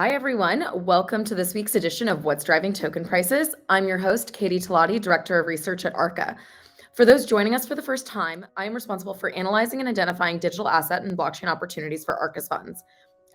Hi, everyone. Welcome to this week's edition of What's Driving Token Prices. I'm your host, Katie Talati, Director of Research at Arca. For those joining us for the first time, I am responsible for analyzing and identifying digital asset and blockchain opportunities for Arca's funds.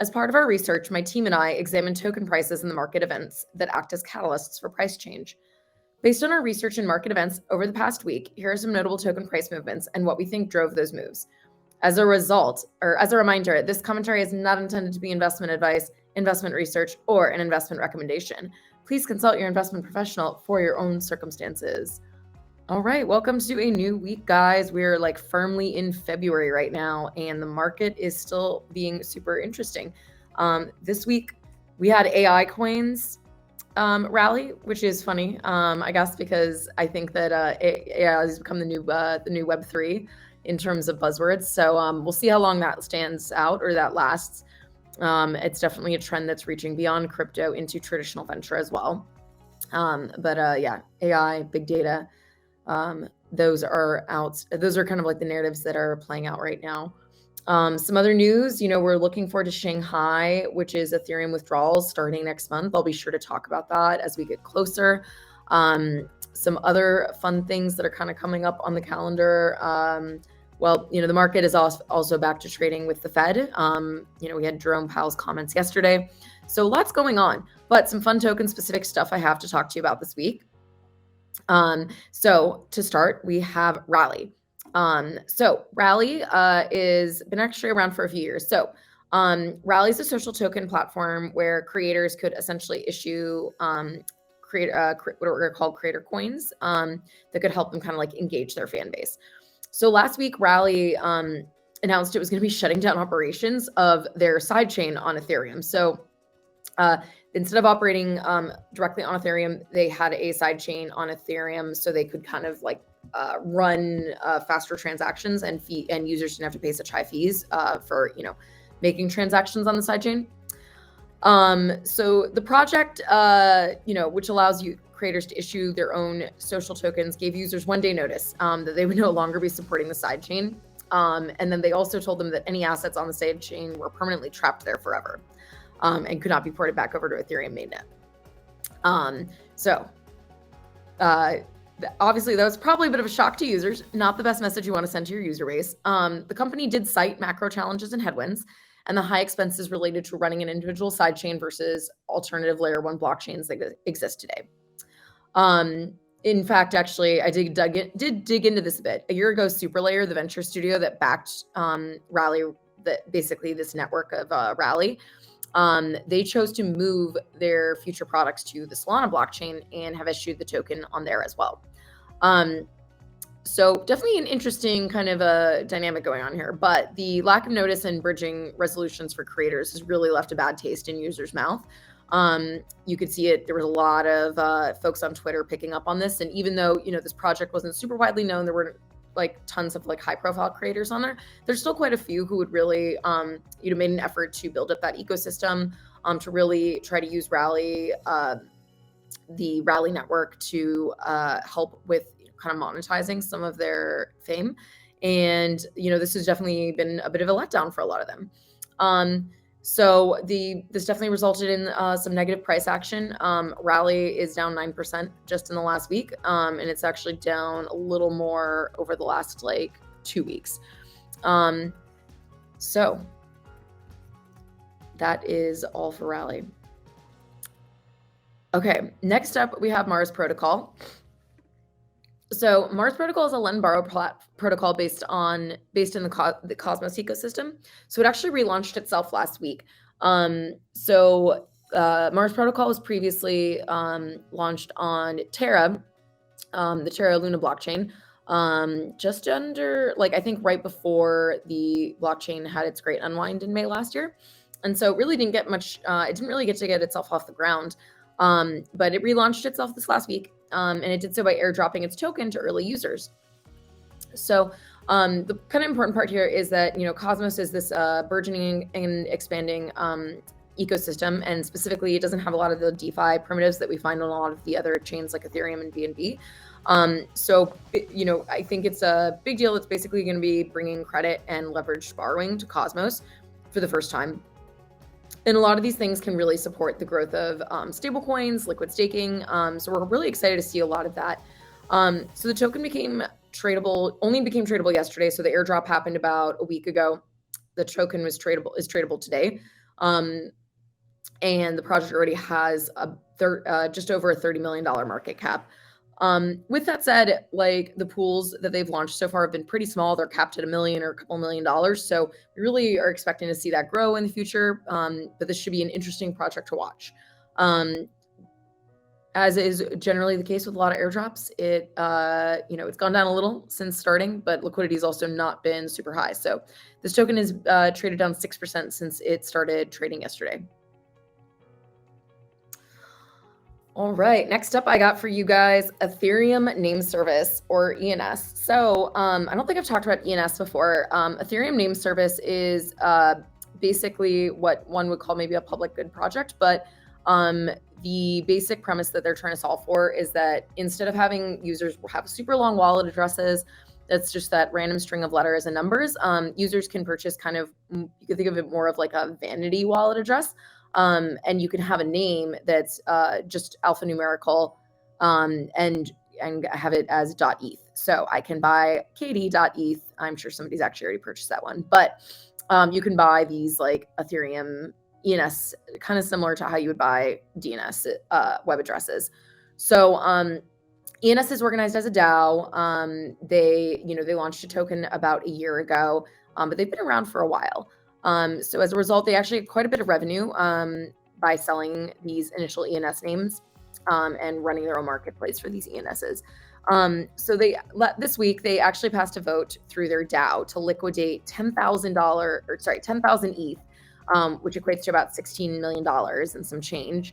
As part of our research, my team and I examine token prices and the market events that act as catalysts for price change. Based on our research and market events over the past week, here are some notable token price movements and what we think drove those moves. As a reminder, this commentary is not intended to be investment advice, investment research, or an investment recommendation. Please consult your investment professional for your own circumstances. All right, welcome to a new week, guys. We're firmly in February right now, and the market is still being super interesting. This week, we had AI coins rally, which is funny, I guess, because I think that AI has become the new Web3 in terms of buzzwords. So we'll see how long that stands out or that lasts. It's definitely a trend that's reaching beyond crypto into traditional venture as well. Yeah, AI, big data, those are kind of like the narratives that are playing out right now. Some other news, we're looking forward to Shanghai, which is Ethereum withdrawals starting next month. I'll be sure to talk about that as we get closer. Some other fun things that are kind of coming up on the calendar. The market is also back to trading with the Fed. We had Jerome Powell's comments yesterday. So lots going on, but some fun token specific stuff I have to talk to you about this week. So to start, we have Rally. Rally is been actually around for a few years. So Rally is a social token platform where creators could essentially issue what are called creator coins that could help them kind of engage their fan base. So last week, Rally announced it was going to be shutting down operations of their sidechain on Ethereum. So instead of operating directly on Ethereum, they had a sidechain on Ethereum so they could kind of run faster transactions and users didn't have to pay such high fees for making transactions on the sidechain. So the project, which allows creators to issue their own social tokens, gave users 1 day notice that they would no longer be supporting the sidechain. And then they also told them that any assets on the sidechain were permanently trapped there forever and could not be ported back over to Ethereum mainnet. Obviously, that was probably a bit of a shock to users, not the best message you want to send to your user base. The company did cite macro challenges and headwinds, and the high expenses related to running an individual sidechain versus alternative layer 1 blockchains that exist today. In fact, actually, I did dig into this a bit. A year ago, Superlayer, the venture studio that backed Rally, basically this network of Rally, they chose to move their future products to the Solana blockchain and have issued the token on there as well. So definitely an interesting kind of a dynamic going on here, but the lack of notice and bridging resolutions for creators has really left a bad taste in users' mouth. You could see it. There was a lot of folks on Twitter picking up on this. And even though, this project wasn't super widely known, there were tons of high profile creators on there. There's still quite a few who would really, made an effort to build up that ecosystem, to really try to use Rally, the Rally network to help with kind of monetizing some of their fame. And, this has definitely been a bit of a letdown for a lot of them. So this definitely resulted in some negative price action. Rally is down 9% just in the last week. And it's actually down a little more over the last 2 weeks. So that is all for Rally. Okay, next up we have Mars Protocol. So Mars Protocol is a lend borrow protocol based in the Cosmos ecosystem. So it actually relaunched itself last week. Mars Protocol was previously launched on Terra, the Terra Luna blockchain, just under I think right before the blockchain had its great unwind in May last year. And so it really didn't get much, it didn't really get to get itself off the ground. But it relaunched itself this last week. And it did so by airdropping its token to early users. So the kind of important part here is that, Cosmos is this burgeoning and expanding ecosystem. And specifically, it doesn't have a lot of the DeFi primitives that we find on a lot of the other chains like Ethereum and BNB. I think it's a big deal. It's basically going to be bringing credit and leveraged borrowing to Cosmos for the first time. And a lot of these things can really support the growth of stable coins, liquid staking. So we're really excited to see a lot of that. So the token only became tradable yesterday. So the airdrop happened about a week ago. The token is tradable today. And the project already has just over a $30 million market cap. With that said, like the pools that they've launched so far have been pretty small. They're capped at $1 million or a couple $1 million. So we really are expecting to see that grow in the future. But this should be an interesting project to watch. As is generally the case with a lot of airdrops, it's gone down a little since starting, but liquidity has also not been super high. So this token is traded down 6% since it started trading yesterday. All right, next up I got for you guys Ethereum Name Service, or ENS. So I don't think I've talked about ENS before. Ethereum Name Service is basically what one would call maybe a public good project, but the basic premise that they're trying to solve for is that instead of having users have super long wallet addresses, that's just that random string of letters and numbers, users can purchase kind of, you can think of it more of like a vanity wallet address. And you can have a name that's just alphanumerical and have it as .eth. So I can buy Katie.eth. I'm sure somebody's actually already purchased that one, but you can buy these like Ethereum ENS, kind of similar to how you would buy DNS web addresses. So ENS is organized as a DAO. They launched a token about a year ago, but they've been around for a while. So as a result, they actually had quite a bit of revenue by selling these initial ENS names and running their own marketplace for these ENSs. So this week they actually passed a vote through their DAO to liquidate $10,000 ETH, which equates to about $16 million and some change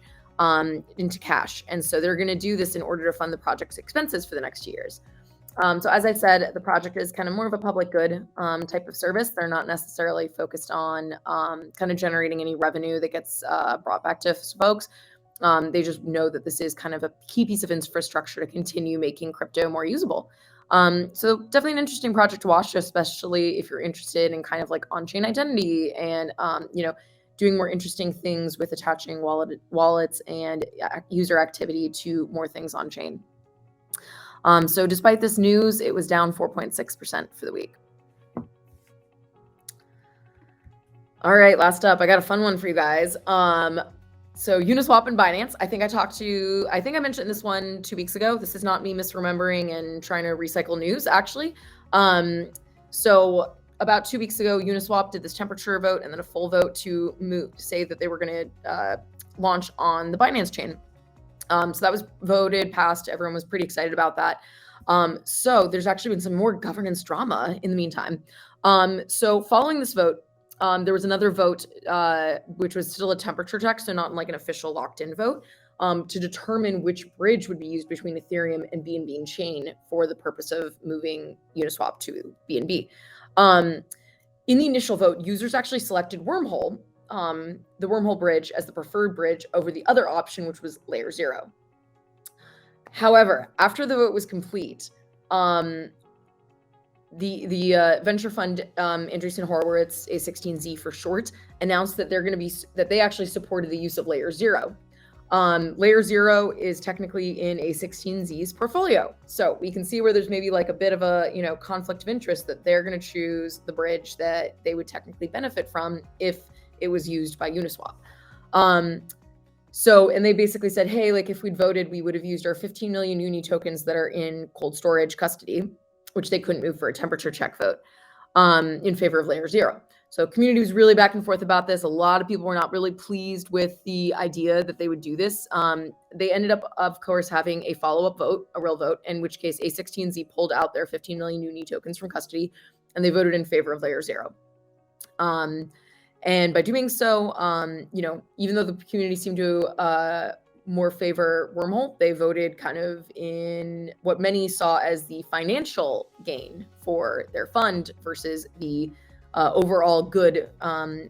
into cash. And so they're going to do this in order to fund the project's expenses for the next 2 years. So as I said, the project is kind of more of a public good type of service. They're not necessarily focused on kind of generating any revenue that gets brought back to folks. They just know that this is kind of a key piece of infrastructure to continue making crypto more usable. So definitely an interesting project to watch, especially if you're interested in kind of like on-chain identity and, doing more interesting things with attaching wallets and user activity to more things on-chain. So despite this news, it was down 4.6% for the week. All right, last up, I got a fun one for you guys. So Uniswap and Binance, I think I mentioned this one 2 weeks ago. This is not me misremembering and trying to recycle news, actually. So about 2 weeks ago, Uniswap did this temperature vote and then a full vote to say that they were going to launch on the Binance chain. So that was voted, passed. Everyone was pretty excited about that. So there's actually been some more governance drama in the meantime. So following this vote, there was another vote, which was still a temperature check, so not like an official locked-in vote, to determine which bridge would be used between Ethereum and BNB chain for the purpose of moving Uniswap to BNB. In the initial vote, users actually selected Wormhole, the Wormhole bridge, as the preferred bridge over the other option, which was Layer 0. However, after the vote was complete, the venture fund Andreessen Horowitz, A16Z for short, announced that they actually supported the use of Layer 0. Layer 0 is technically in A16Z's portfolio. So we can see where there's maybe like a bit of a, conflict of interest that they're going to choose the bridge that they would technically benefit from if it was used by Uniswap. And they basically said, hey, like if we'd voted, we would have used our 15 million Uni tokens that are in cold storage custody, which they couldn't move for a temperature check vote, in favor of Layer 0. So community was really back and forth about this. A lot of people were not really pleased with the idea that they would do this. They ended up, of course, having a follow-up vote, a real vote, in which case A16Z pulled out their 15 million Uni tokens from custody, and they voted in favor of Layer 0. And by doing so, even though the community seemed to more favor Wormhole, they voted kind of in what many saw as the financial gain for their fund versus the overall good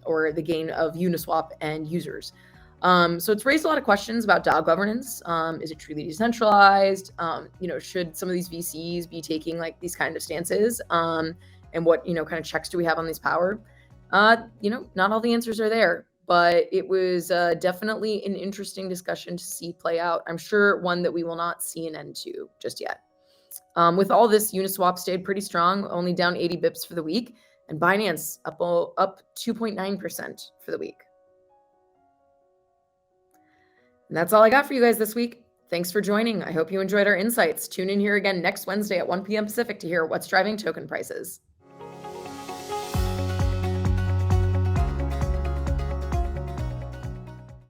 or the gain of Uniswap and users. So it's raised a lot of questions about DAO governance. Is it truly decentralized? Should some of these VCs be taking like these kind of stances? And what kind of checks do we have on these power? Not all the answers are there. but it was definitely an interesting discussion to see play out. I'm sure one that we will not see an end to just yet. With all this, Uniswap stayed pretty strong, only down 80 bips for the week, and Binance up 2.9% for the week. And that's all I got for you guys this week. Thanks for joining. I hope you enjoyed our insights. Tune in here again next Wednesday at 1 p.m. Pacific to hear what's driving token prices.